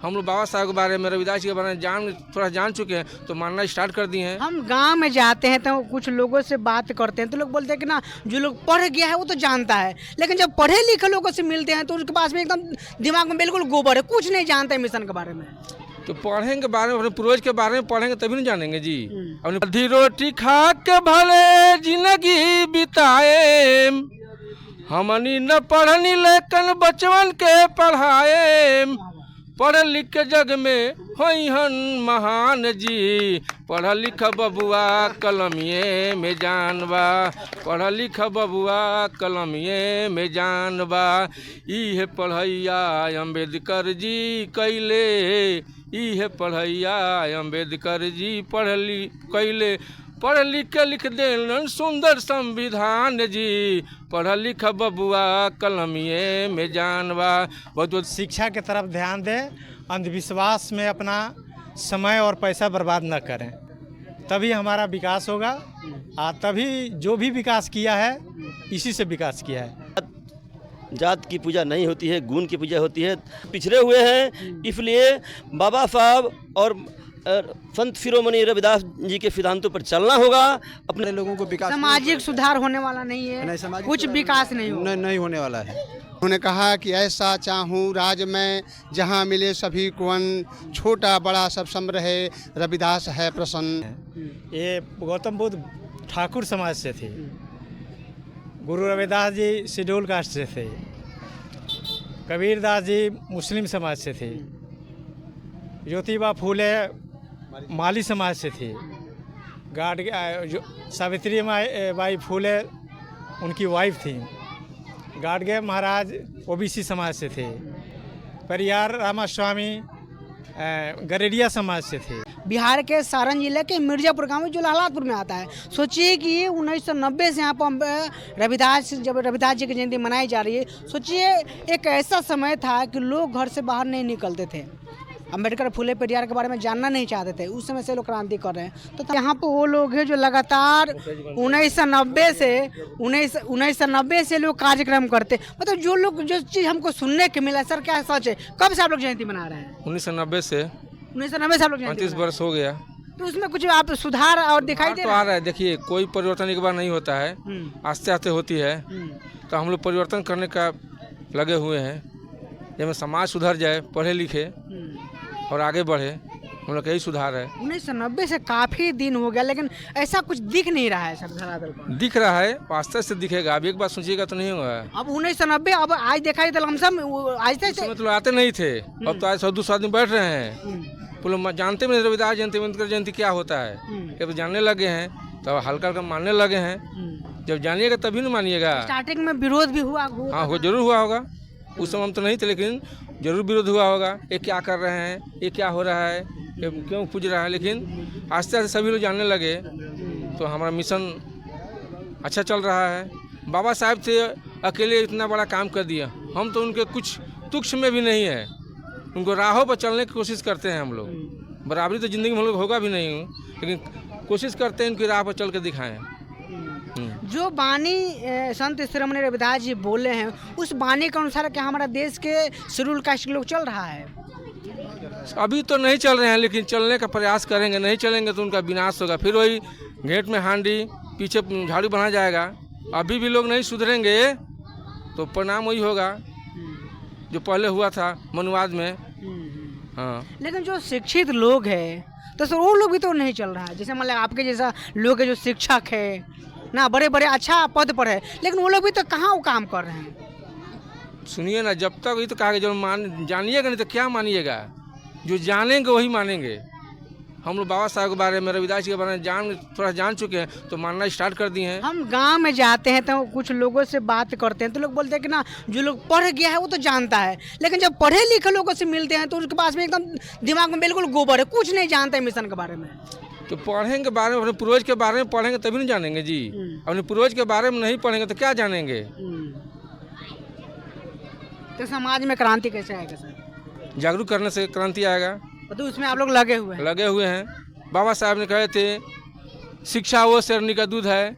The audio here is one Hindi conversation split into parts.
हम लोग बाबा साहब के बारे में, रविदास जी के बारे में थोड़ा जान चुके हैं, तो मानना स्टार्ट कर दिए हैं। हम गांव में जाते हैं तो कुछ लोगों से बात करते हैं तो लोग बोलते हैं कि ना जो लोग पढ़ गया है वो तो जानता है, लेकिन जब पढ़े लिखे लोगों से मिलते हैं तो उसके पास में एकदम दिमाग में बिल्कुल गोबर है, कुछ नहीं जानता है मिशन के बारे में। तो पढ़ेंगे के बारे में, अपने पूर्वज के बारे में पढ़ेंगे तभी नहीं जानेंगे जी। अपनी आधी रोटी खा के भले जिंदगी बिताए, हमनी न पढ़नी लेकिन बचवन के पढ़ाए, पढ़ लिख के जग में होई हन महान जी, पढ़ लिख बबुआ कलमिए में जानबा, पढ़ लिख बबुआ कलमिए में जानबा, इहे पढ़ैया अम्बेडकर जी कैले, इहे पढ़ैया अम्बेडकर जी कैले, पढ़ लिख के लिख देलन सुंदर संविधान जी, पढ़ लिख बबुआ कलमिए में जानबा। बहुत शिक्षा की तरफ ध्यान दें, अंधविश्वास में अपना समय और पैसा बर्बाद न करें, तभी हमारा विकास होगा। तभी जो भी विकास किया है इसी से विकास किया है। जात की पूजा नहीं होती है, गुण की पूजा होती है। पिछड़े हुए हैं, इसलिए बाबा साहब और संत शिरोमणि रविदास जी के सिद्धांतों पर चलना होगा। अपने लोगों को विकास, सामाजिक सुधार होने वाला नहीं है, कुछ विकास नहीं होने वाला है। उन्होंने कहा कि ऐसा चाहूँ राज में जहाँ मिले सभी को अन्न, छोटा बड़ा सब सम रहे, रविदास है प्रसन्न। ये गौतम बुद्ध ठाकुर समाज से थे, गुरु रविदास जी शेड्यूल कास्ट से थे, कबीरदास जी मुस्लिम समाज से थे, ज्योतिबा फूले माली समाज से थे, सावित्री बाई फूले उनकी वाइफ थी, गाडगे महाराज ओबीसी समाज से थे, परियार रामास्वामी गरेडिया समाज से थे। बिहार के सारण जिले के मिर्जापुर गांव जो लालापुर में आता है। सोचिए कि 1990 से यहाँ पर जब रविदास जी की जयंती मनाई जा रही है, सोचिए एक ऐसा समय था कि लोग घर से बाहर नहीं निकलते थे, अम्बेडकर फूले पेरियार के बारे में जानना नहीं चाहते थे। उस समय से लोग क्रांति कर रहे हैं। तो यहाँ पर वो लोग हैं जो लगातार 1990 से लोग कार्यक्रम करते, मतलब जो लोग जो चीज़ हमको सुनने के मिला। सर क्या सच है, कब से आप लोग जयंती मना रहे हैं? 1990 से आप लोग 35 वर्ष हो गया। तो उसमें कुछ आप सुधार और दिखाई दे तो आ रहा है। देखिए, कोई परिवर्तन एक बार नहीं होता है, आस्ते आस्ते होती है। तो हम लोग परिवर्तन करने का लगे हुए हैं, जब समाज सुधर जाए, पढ़े लिखे और आगे बढ़े, हम लोग का यही सुधार है। 1990 से काफ़ी दिन हो गया, लेकिन ऐसा कुछ दिख नहीं रहा है सर धरातल पर। दिख रहा है, आस्ते से दिखेगा। अब एक बार सोचिएगा तो नहीं होगा। अब 1990 अब आज देखा जाए तो लमसम आज से मतलब आते नहीं थे, अब तो आज 100-200 आदमी बैठ रहे हैं। जानते में रविदास जयंती, अम्बेडकर जयंती क्या होता है, जब जानने लगे हैं तो हल्का हल्का मानने लगे हैं। जब जानिएगा तभी न मानिएगा। स्टार्टिंग में विरोध भी हुआ। हाँ, जरूर हुआ होगा। उस समय हम तो नहीं थे, लेकिन जरूर विरोध हुआ होगा। ये क्या कर रहे हैं, ये क्या हो रहा है, ये क्यों पूज रहा है। लेकिन आस्ते आस्ते सभी लोग जानने लगे, तो हमारा मिशन अच्छा चल रहा है। बाबा साहब थे, अकेले इतना बड़ा काम कर दिया। हम तो उनके कुछ तुच्छ में भी नहीं है, उनको राहों पर चलने की कोशिश करते हैं हम लोग। बराबरी तो ज़िंदगी में हम लोग होगा भी नहीं, लेकिन कोशिश करते हैं उनकी राह पर चल के दिखाएं। जो बानी संत शिरोमणि रविदास जी बोले हैं, उस बानी के अनुसार क्या हमारा देश के शेड्यूल कास्ट के लोग चल रहा है? अभी तो नहीं चल रहे हैं, लेकिन चलने का प्रयास करेंगे। नहीं चलेंगे तो उनका विनाश होगा। फिर वही घेंट में हांडी, पीछे झाड़ू बना जाएगा। अभी भी लोग नहीं सुधरेंगे तो परिणाम वही होगा जो पहले हुआ था मनुवाद में। हाँ, लेकिन जो शिक्षित लोग हैं तो सर वो लोग भी तो नहीं चल रहा है। जैसे मतलब आपके जैसा लोग है जो शिक्षक है ना, बड़े बड़े अच्छा पद पर है, लेकिन वो लोग भी तो कहाँ वो काम कर रहे हैं। सुनिए ना, जब तक ये तो कहा जो जानिएगा नहीं तो क्या मानिएगा। जो जानेंगे वही मानेंगे। हम लोग बाबा साहब के बारे में, रविदास जी के बारे में थोड़ा जान चुके हैं, तो मानना स्टार्ट कर दिए हैं। हम गांव में जाते हैं तो कुछ लोगों से बात करते हैं तो लोग बोलते हैं कि ना जो लोग पढ़ गया है वो तो जानता है, लेकिन जब पढ़े लिखे लोगों से मिलते हैं तो उसके पास में एकदम दिमाग में बिल्कुल गोबर है, कुछ नहीं जानता है मिशन के बारे में। तो पढ़ेंगे बारे में, अपने पूर्वज के बारे में पढ़ेंगे तभी नहीं जानेंगे जी। अपने पूर्वज के बारे में नहीं पढ़ेंगे तो क्या जानेंगे। तो समाज में क्रांति कैसे आएगा सर? जागरूक करने से क्रांति आएगा। तो उसमें आप लोग लगे हुए हैं। बाबा साहब ने कहे थे, शिक्षा वो शेरनी का दूध है,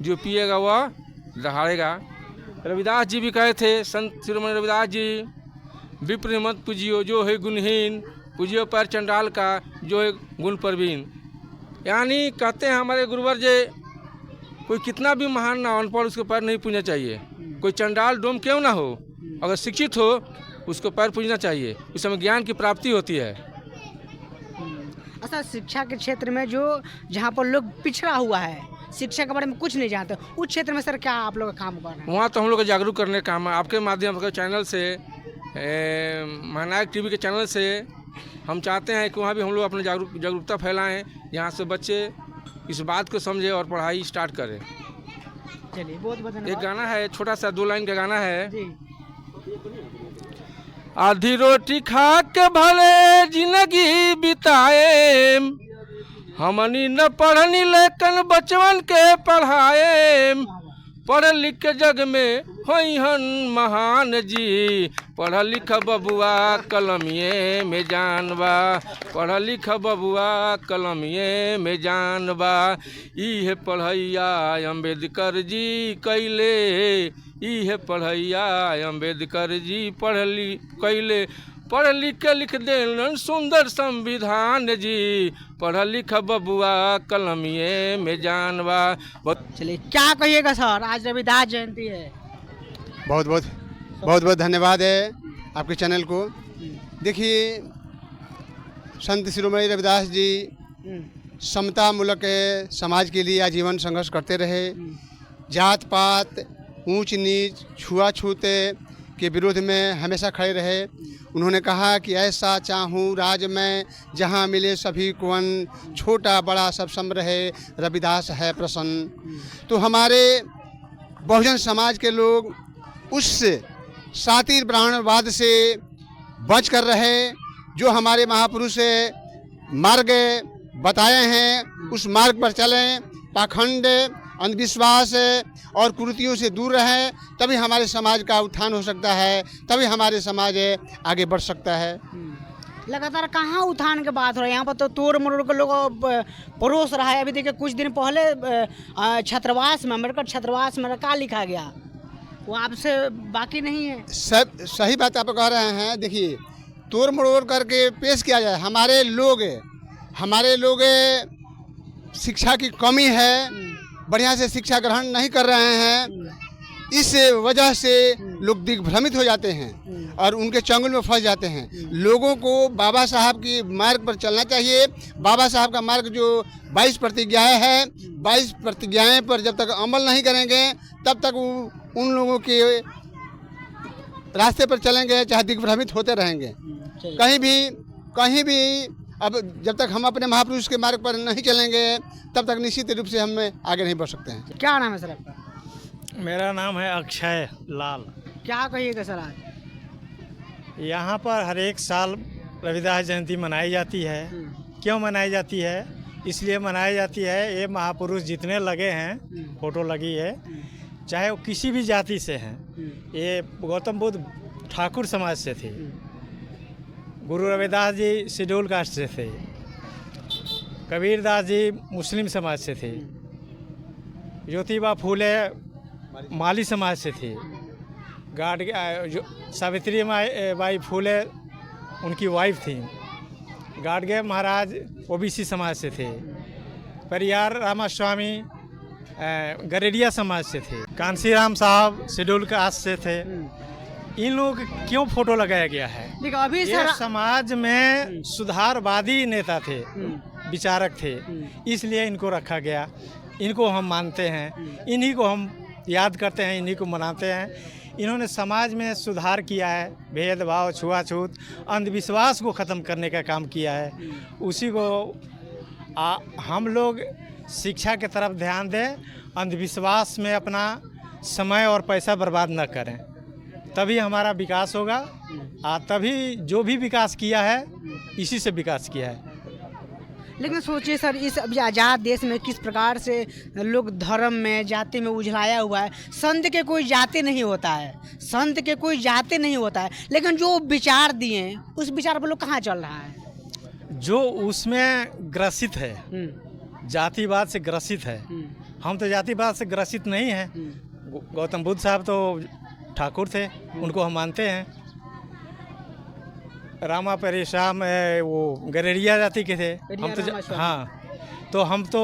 जो पिएगा वह दहाड़ेगा। रविदास जी भी कहे थे, संत शिरोमणि रविदास जी, विप्र मत पूजियो जो है गुणहीन, पूजियो पैर चंडाल का जो है गुण प्रवीण। यानी कहते हैं हमारे गुरुवर जी, कोई कितना भी महान ना अनपढ़ उसके पैर नहीं पूजना चाहिए। कोई चंडाल डोम क्यों ना हो, अगर शिक्षित हो उसको पैर पूजना चाहिए, उस समय ज्ञान की प्राप्ति होती है। अच्छा, शिक्षा के क्षेत्र में जो जहाँ पर लोग पिछड़ा हुआ है, शिक्षा के बारे में कुछ नहीं जानते, उस क्षेत्र में सर क्या आप लोग का काम कर रहे हैं? वहाँ तो हम लोग को जागरूक करने का काम है। आपके माध्यम से चैनल से, महानायक टीवी के चैनल से हम चाहते हैं कि वहाँ भी हम लोग अपने जागरूकता फैलाएं, यहाँ से बच्चे इस बात को समझे और पढ़ाई स्टार्ट करें। चलिए, बहुत बहुत एक धन्यवाद गाना है, छोटा सा 2 लाइन का गाना है। जी। आधी रोटी खा के भले जिंदगी बिताए, हमनी न पढ़नी लेकिन बचवन के पढ़ाए। पढ़ लिख के जग में होई हन महान जी, पढ़ लिख बबुआ कलमिए में जानबा, पढ़ लिख बबुआ कलमिए में जानबा। इहे पढ़ैया अम्बेडकर जी कैले, इहे पढ़ैया अम्बेडकर जी कैले। पढ़ लिख के लिख देलन सुंदर संविधान जी, पढ़ लिख बबुआ कलमिए में जानबा। चलिए, क्या कहिएगा सर, आज रविदास जयंती है। बहुत बहुत धन्यवाद है आपके चैनल को। देखिए, संत शिरोमणि रविदास जी समता मूलक समाज के लिए आजीवन संघर्ष करते रहे। जात पात, ऊंच नीच, छुआछूत के विरोध में हमेशा खड़े रहे। उन्होंने कहा कि ऐसा चाहूँ राज में जहाँ मिले सभी को अन्न, छोटा बड़ा सब सम रहे, रविदास है प्रसन्न। तो हमारे बहुजन समाज के लोग उस सातिर ब्राह्मणवाद से बच कर रहे, जो हमारे महापुरुष मार्ग बताए हैं उस मार्ग पर चलें, पाखंड, अंधविश्वास और कुरीतियों से दूर रहें, तभी हमारे समाज का उत्थान हो सकता है, तभी हमारे समाज आगे बढ़ सकता है। लगातार कहाँ उत्थान के बात हो रहा है, यहाँ पर तो तोड़ मरोड़ के लोग परोस रहा है। अभी देखिए, कुछ दिन पहले छात्रावास में, अम्बेडकर छात्रावास में क्या लिखा गया, वो आपसे बाकी नहीं है। सब सही बात आप कह रहे हैं। देखिए, तोड़ मरोड़ करके पेश किया जाए, हमारे लोग शिक्षा की कमी है, बढ़िया से शिक्षा ग्रहण नहीं कर रहे हैं, इस वजह से लोग दिग्भ्रमित हो जाते हैं और उनके चंगुल में फंस जाते हैं। लोगों को बाबा साहब की मार्ग पर चलना चाहिए। बाबा साहब का मार्ग जो 22 प्रतिज्ञाएं है, 22 प्रतिज्ञाएं पर जब तक अमल नहीं करेंगे तब तक उन लोगों के रास्ते पर चलेंगे, चाहे दिग्भ्रमित होते रहेंगे। कहीं भी अब जब तक हम अपने महापुरुष के मार्ग पर नहीं चलेंगे तब तक निश्चित रूप से हम आगे नहीं बढ़ सकते हैं। क्या नाम है सर आपका? मेरा नाम है अक्षय लाल। क्या कहिएगा सर, आज यहाँ पर हर एक साल रविदास जयंती मनाई जाती है। क्यों मनाई जाती है? इसलिए मनाई जाती है, ये महापुरुष जितने लगे हैं, फोटो लगी है, चाहे वो किसी भी जाति से हैं। ये गौतम बुद्ध ठाकुर समाज से थे, गुरु रविदास जी शेड्यूल कास्ट से थे, कबीरदास जी मुस्लिम समाज से थे, ज्योतिबा फूले माली समाज से थे, सावित्री बाई फूले उनकी वाइफ थी, गाडगे महाराज ओबीसी समाज से थे, परियार रामास्वामी गरेडिया समाज से थे, कांसीराम साहब शेड्यूल कास्ट से थे। इन लोगों के क्यों फोटो लगाया गया है? देखो, अभी ये समाज में सुधारवादी नेता थे, विचारक थे, इसलिए इनको रखा गया। इनको हम मानते हैं, इन्हीं को हम याद करते हैं, इन्हीं को मनाते हैं। इन्होंने समाज में सुधार किया है, भेदभाव, छुआछूत, अंधविश्वास को ख़त्म करने का काम किया है। उसी को हम लोग शिक्षा की तरफ ध्यान दें, अंधविश्वास में अपना समय और पैसा बर्बाद न करें, तभी हमारा विकास होगा। तभी जो भी विकास किया है इसी से विकास किया है। लेकिन सोचिए सर, इस अभी आज़ाद देश में किस प्रकार से लोग धर्म में, जाति में उझलाया हुआ है। संत के कोई जाति नहीं होता है, संत के कोई जाति नहीं होता है, लेकिन जो विचार दिए उस विचार पर लोग कहाँ चल रहा है? जो उसमें ग्रसित है, जातिवाद से ग्रसित है। हम तो जातिवाद से ग्रसित नहीं हैं। गौतम बुद्ध साहब तो ठाकुर थे, उनको हम मानते हैं। रामा परेशान वो गरेरिया जाति के थे हम तो रामा स्वामी। हाँ, तो हम तो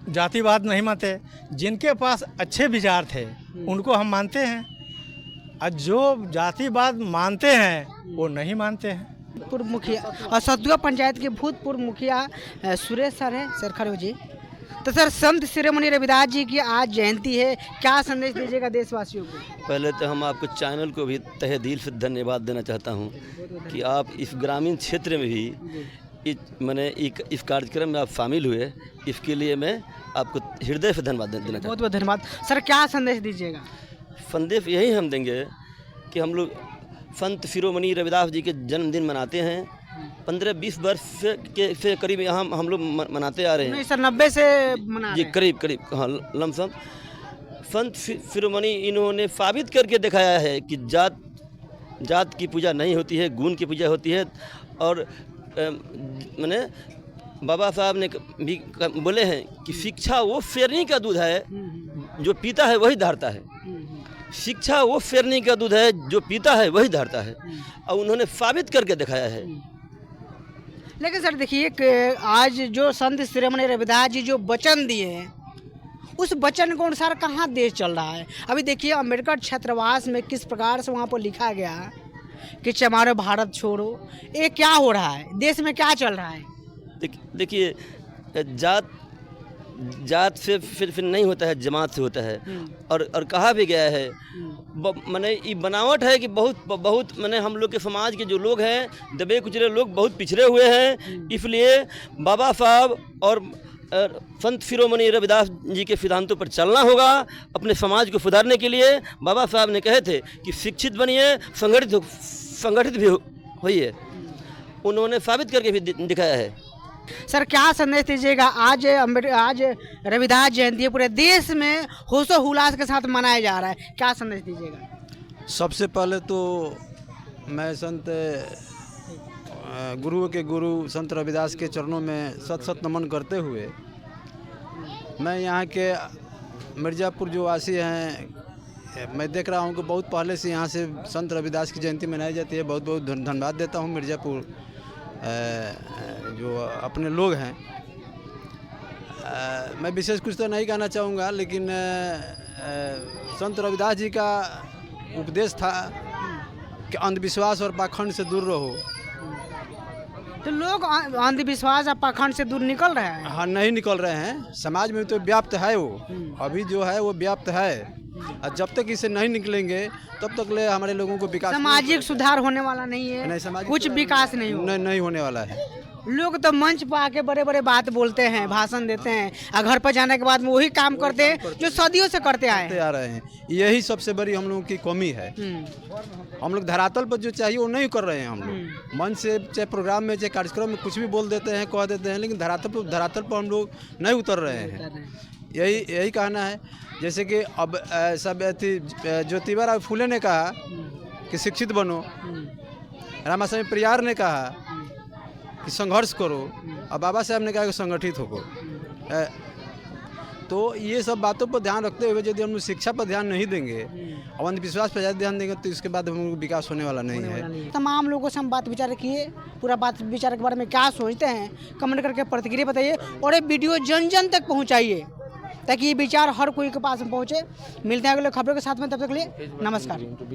जातिवाद नहीं मानते। जिनके पास अच्छे विचार थे उनको हम मानते हैं, और जो जातिवाद मानते हैं वो नहीं मानते हैं। पूर्व मुखिया और सतुआ पंचायत के भूतपूर्व मुखिया सुरेश सर है। सर खड़े हो जी। तो सर संत शिरोमणि रविदास जी की आज जयंती है, क्या संदेश दीजिएगा देशवासियों को? पहले तो हम आपको चैनल को भी तहे दिल से धन्यवाद देना चाहता हूँ कि आप इस ग्रामीण क्षेत्र में भी मैंने इस कार्यक्रम में आप शामिल हुए, इसके लिए मैं आपको हृदय से धन्यवाद देना चाहता हूँ। बहुत बहुत धन्यवाद। सर क्या संदेश दीजिएगा? संदेश यही हम देंगे कि हम लोग संत शिरोमणि रविदास जी के जन्मदिन मनाते हैं। 15-20 वर्ष से करीब यहाँ हम लोग मनाते आ रहे हैं। 1990 से मना जी रहे हैं। करीब हाँ लमसम। संत शिरोमणि इन्होंने साबित करके दिखाया है कि जात की पूजा नहीं होती है, गुण की पूजा होती है। और मैंने बाबा साहब ने भी बोले हैं कि शिक्षा वो शेरनी का दूध है जो पीता है वही धारता है। शिक्षा वो शेरनी का दूध है जो पीता है वही धारता है, और उन्होंने साबित करके दिखाया है। लेकिन सर देखिए कि आज जो संत शिरोमणि रविदास जी जो वचन दिए हैं, उस वचन के अनुसार कहाँ देश चल रहा है? अभी देखिए अम्बेडकर छात्रावास में किस प्रकार से वहाँ पर लिखा गया कि चमारो भारत छोड़ो। ये क्या हो रहा है? देश में क्या चल रहा है? देखिए जात से फिर नहीं होता है, जमात से होता है। और कहा भी गया है मैंने ये बनावट है कि बहुत मैंने हम लोग के समाज के जो लोग हैं, दबे कुचले लोग, बहुत पिछड़े हुए हैं। इसलिए बाबा साहब और संत शिरोमणि रविदास जी के सिद्धांतों पर चलना होगा। अपने समाज को सुधारने के लिए बाबा साहब ने कहे थे कि शिक्षित बनिए, संगठित भी होइए। उन्होंने साबित करके भी दिखाया है। सर क्या संदेश दीजिएगा? आज रविदास जयंती है, पूरे देश में होशो हुल्लास के साथ मनाया जा रहा है, क्या संदेश दीजिएगा? सबसे पहले तो मैं संत गुरुओं के गुरु संत रविदास के चरणों में सत नमन करते हुए, मैं यहाँ के मिर्ज़ापुर जो वासी हैं, मैं देख रहा हूँ कि बहुत पहले से यहाँ से संत रविदास की जयंती मनाई जाती है। बहुत बहुत धन्यवाद देता हूँ मिर्ज़ापुर जो अपने लोग हैं। मैं विशेष कुछ तो नहीं कहना चाहूँगा, लेकिन संत रविदास जी का उपदेश था कि अंधविश्वास और पाखंड से दूर रहो। तो लोग अंधविश्वास और पाखंड से दूर निकल रहे हैं। हाँ, नहीं निकल रहे हैं। समाज में तो व्याप्त है वो, अभी जो है वो व्याप्त है। और जब तक इसे नहीं निकलेंगे तब तक ले हमारे लोगों को विकास, सामाजिक सुधार होने वाला नहीं है। नहीं, सामाजिक कुछ विकास नहीं होगा। नहीं होने वाला है। लोग तो मंच पर आके बड़े बड़े बात बोलते हैं, भाषण देते हैं, और घर पर जाने के बाद में वही काम करते हैं जो सदियों से करते आए हैं। आ रहे हैं। यही सबसे बड़ी हम लोगों की कमी है। हम लोग धरातल पर जो चाहिए वो नहीं कर रहे हैं। हम लोग मन से चाहे प्रोग्राम में चाहे कार्यक्रम में कुछ भी बोल देते हैं, कह देते हैं, लेकिन धरातल पर हम लोग नहीं उतर रहे हैं। यही कहना है। जैसे कि अब सब ज्योतिबा फूले ने कहा कि शिक्षित बनो, रामास्वामी परियार ने कहा कि संघर्ष करो, और बाबा साहब ने कहा कि संगठित हो। तो ये सब बातों पर ध्यान रखते हुए यदि हम लोग शिक्षा पर ध्यान नहीं देंगे और अंधविश्वास पर ज़्यादा ध्यान देंगे तो इसके बाद हम लोग विकास होने वाला नहीं है। तमाम लोगों से हम बात विचार किए, पूरा बात विचार के बारे में क्या सोचते हैं कमेंट करके प्रतिक्रिया बताइए, और ये वीडियो जन जन तक पहुँचाइए ताकि ये विचार हर कोई के पास पहुँचे। मिलते हैं अगले खबरों के साथ में, तब तक के लिए नमस्कार।